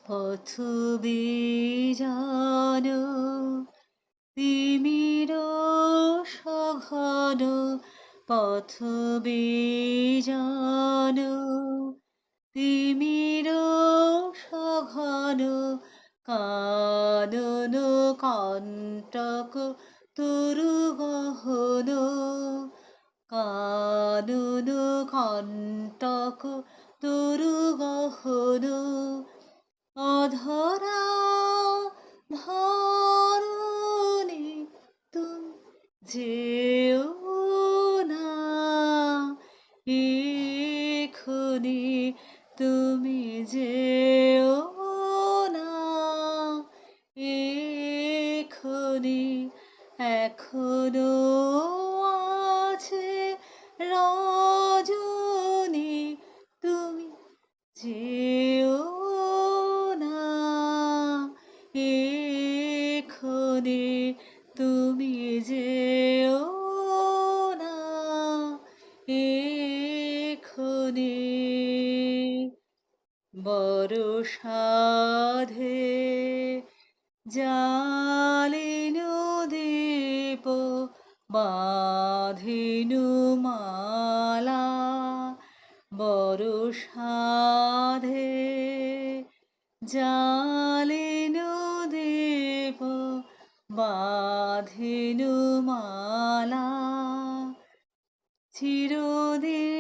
পথ বিজন তিমির সঘন পথ বিজন তিমির সঘন কানন কণ্টক তরু গহন কানন কণ্টক তরু গহন অধরা ধরণী তুমি যেও না এখনি তুমি যেও না এখনি এখনো আছে রজনী তুমি যেও না এখনি তুমি যেও না এখনি বরষাধে জালিনু দীপ বাঁধিনু মালা বরষাধে জালিনু দীপ বাঁধিনু মালা চিরদিন